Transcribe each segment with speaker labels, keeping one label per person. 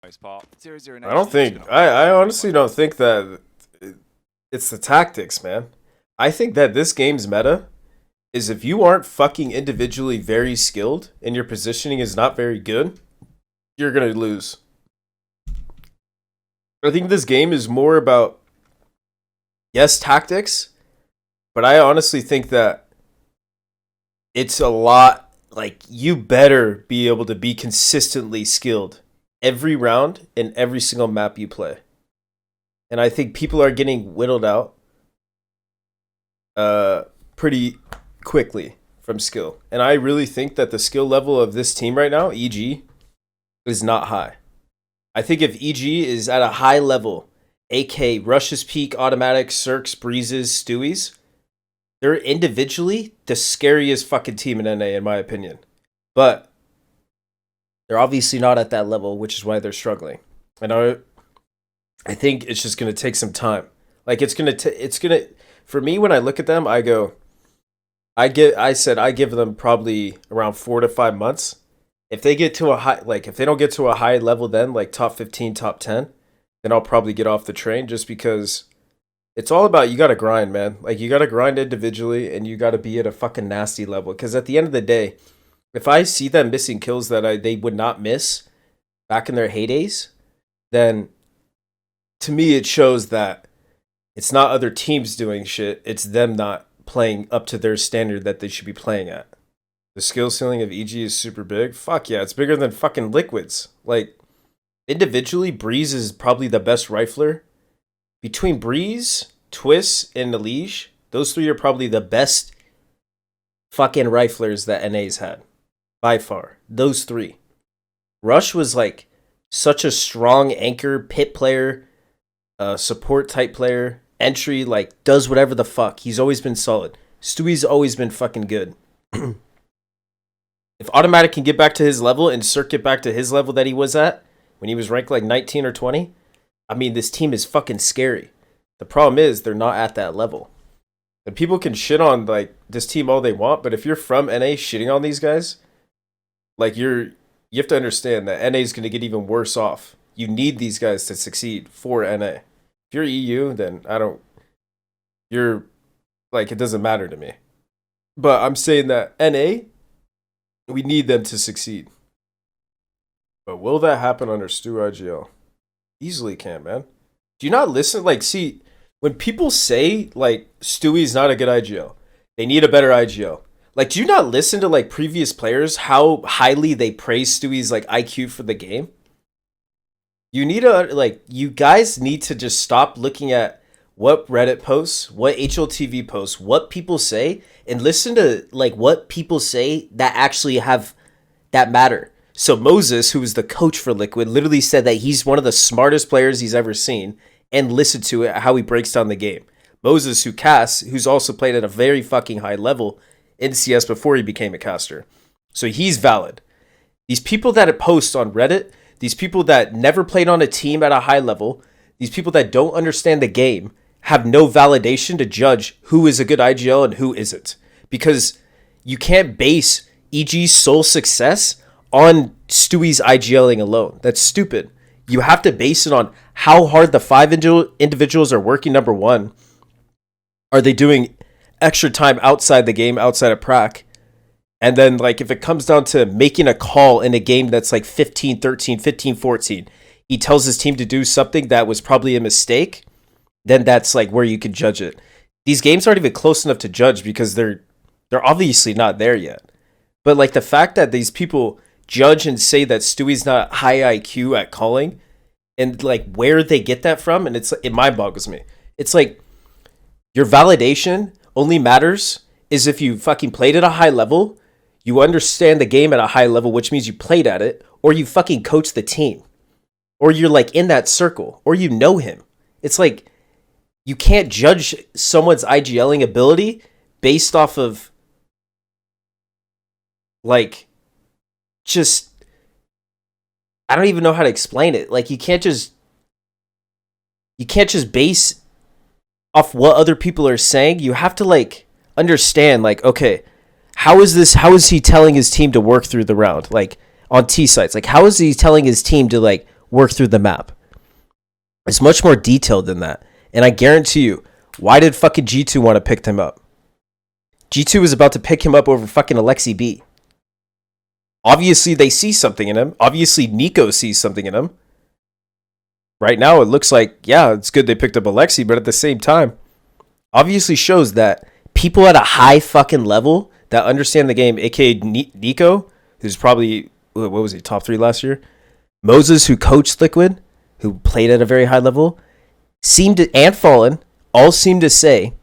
Speaker 1: most part. 009
Speaker 2: I don't think. I honestly don't think that it's the tactics, man. I think that this game's meta is if you aren't fucking individually very skilled and your positioning is not very good, you're gonna lose. I think this game is more about, yes, tactics, but I honestly think that it's a lot, like, you better be able to be consistently skilled every round in every single map you play. And I think people are getting whittled out pretty quickly from skill. And I really think that the skill level of this team right now, EG, is not high. I think if EG is at a high level, AK, Rush's Peak, Automatic, CeRqs, Breezes, Stewies, they're individually the scariest fucking team in NA, in my opinion. But they're obviously not at that level, which is why they're struggling. And I think it's just going to take some time. Like, it's going to, for me, when I look at them, I go, I give them probably around 4 to 5 months. If they get to a high, like, if they don't get to a high level then, like top 15, top 10, then I'll probably get off the train, just because it's all about, you got to grind, man. Like, you got to grind individually, and you got to be at a fucking nasty level. Because at the end of the day, if I see them missing kills that they would not miss back in their heydays, then to me it shows that it's not other teams doing shit, it's them not playing up to their standard that they should be playing at. The skill ceiling of EG is super big. Fuck yeah, it's bigger than fucking Liquid's. Like, individually, Breeze is probably the best rifler. Between Breeze, Twist, and Elige, those three are probably the best fucking riflers that NA's had. By far. Those three. Rush was like such a strong anchor, pit player, support type player, entry, like, does whatever the fuck. He's always been solid. Stewie's always been fucking good. If Automatic can get back to his level and CeRq get back to his level that he was at when he was ranked like 19 or 20, I mean, this team is fucking scary. The problem is they're not at that level. And people can shit on, like, this team all they want, but if you're from NA shitting on these guys, like, you have to understand that NA is going to get even worse off. You need these guys to succeed for NA. If you're EU, then you're, like, it doesn't matter to me. But I'm saying that NA, we need them to succeed. But will that happen under Stu IGL? Easily can, man. Do you not listen? Like, see, when people say, like, Stewie's not a good IGL, they need a better IGL. Like, do you not listen to, like, previous players, how highly they praise Stewie's, like, IQ for the game? You need to, like, you guys need to just stop looking at what Reddit posts, what HLTV posts, what people say, and listen to, like, what people say that actually that matter. So Moses, who was the coach for Liquid, literally said that he's one of the smartest players he's ever seen, and listen to it, how he breaks down the game. Moses, who's also played at a very fucking high level in CS before he became a caster. So he's valid. These people that post on Reddit, these people that never played on a team at a high level, these people that don't understand the game, have no validation to judge who is a good IGL and who isn't. Because you can't base EG's sole success on Stewie's IGLing alone. That's stupid. You have to base it on how hard the 5 individuals are working, number one. Are they doing extra time outside the game, outside of prac? And then, like, if it comes down to making a call in a game that's like 15-13, 15-14, he tells his team to do something that was probably a mistake, then that's, like, where you can judge it. These games aren't even close enough to judge because they're obviously not there yet. But, like, the fact that these people judge and say that Stewie's not high IQ at calling, and, like, where they get that from, and it mind boggles me. It's like, your validation only matters is if you fucking played at a high level, you understand the game at a high level, which means you played at it, or you fucking coach the team, or you're, like, in that circle, or you know him. It's like, you can't judge someone's IGLing ability based off of, like, just, I don't even know how to explain it. Like, you can't just base off what other people are saying. You have to, like, understand, like, okay, how is he telling his team to work through the round? Like, on T sites, like, how is he telling his team to, like, work through the map. It's much more detailed than that. And I guarantee you, why did fucking G2 want to pick him up? G2 was about to pick him up over fucking Alexi B. Obviously, they see something in him. Obviously, Nico sees something in him. Right now, it looks like, yeah, it's good they picked up Alexi, but at the same time, obviously shows that people at a high fucking level that understand the game, aka Nico, who's probably, what was he, top 3 last year? Moses, who coached Liquid, who played at a very high level, seemed to, and Fallen, all seemed to say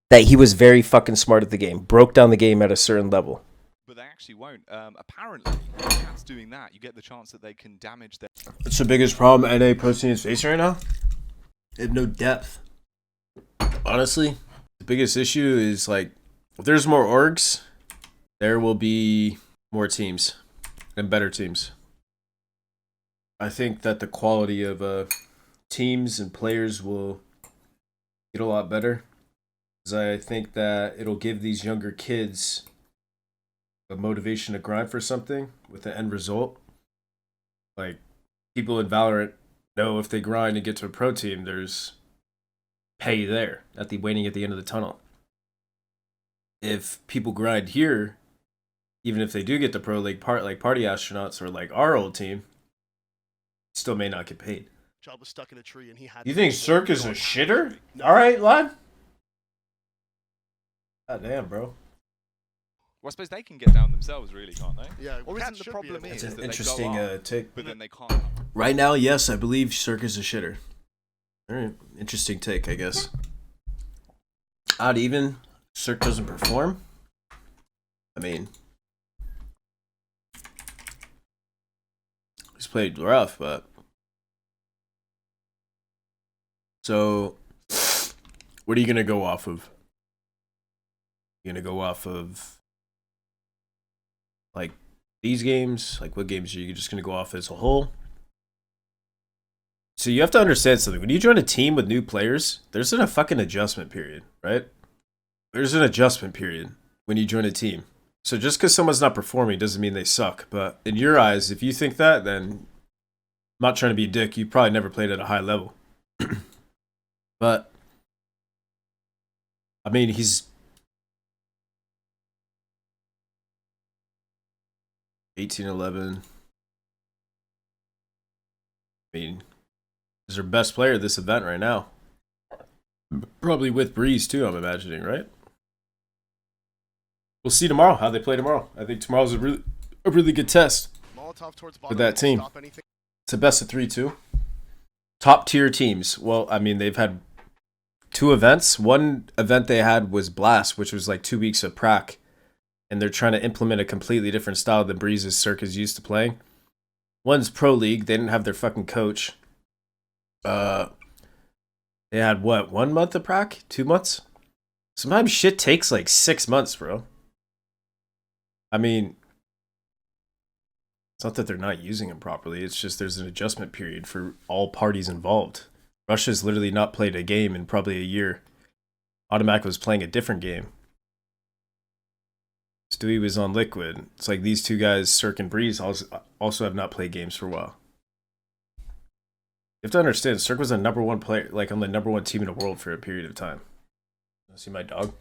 Speaker 2: that he was very fucking smart at the game, broke down the game at a certain level.
Speaker 1: But they actually won't. Apparently, cats doing that, you get the chance that they can damage their...
Speaker 2: That's the biggest problem NA posting is facing right now. They have no depth. Honestly, the biggest issue is, like, if there's more orgs, there will be more teams and better teams. I think that the quality of teams and players will get a lot better. Because I think that it'll give these younger kids a motivation to grind for something with the end result. Like, people in Valorant know if they grind and get to a pro team, there's pay there at the waiting at the end of the tunnel. If people grind here, even if they do get the pro league like party astronauts or like our old team, still may not get paid.
Speaker 3: Child was stuck in a tree and he had.
Speaker 2: You think CeRq is a shitter? All right, lad. God damn, bro.
Speaker 1: Well, I suppose they can get down themselves, really, can't they?
Speaker 3: Yeah.
Speaker 1: Or isn't the problem
Speaker 2: It's
Speaker 1: is
Speaker 2: an
Speaker 1: that
Speaker 2: interesting
Speaker 1: they go up,
Speaker 2: take.
Speaker 1: but then they can't.
Speaker 2: Right now, yes, I believe CeRq is a shitter. All right, interesting take, I guess. Odd even, CeRq doesn't perform. I mean, he's played rough, but so what are you gonna go off of? You gonna go off of like these games? Like what games are you just gonna go off as a whole? So you have to understand something. When you join a team with new players, there's a fucking adjustment period, right? There's an adjustment period when you join a team. So just because someone's not performing doesn't mean they suck. But in your eyes, if you think that, then I'm not trying to be a dick. You probably never played at a high level. But I mean, he's 18-11. I mean, he's our best player at this event right now. Probably with Breeze too, I'm imagining, right? We'll see tomorrow how they play tomorrow. I think tomorrow's a really good test for that team. It's a best of 3 too. Top tier teams. Well, I mean, they've had 2 events. One event they had was Blast, which was like 2 weeks of prac. And they're trying to implement a completely different style than Breeze's CeRq is used to playing. One's Pro League. They didn't have their fucking coach. They had what, 1 month of prac? 2 months? Sometimes shit takes like 6 months, bro. I mean, it's not that they're not using him properly. It's just there's an adjustment period for all parties involved. Russia's literally not played a game in probably a year. autimatic was playing a different game. Stewie was on Liquid. It's like these 2 guys, CeRq and Breeze, also have not played games for a while. You have to understand, CeRq was a #1 player, like on the #1 team in the world for a period of time. See my dog?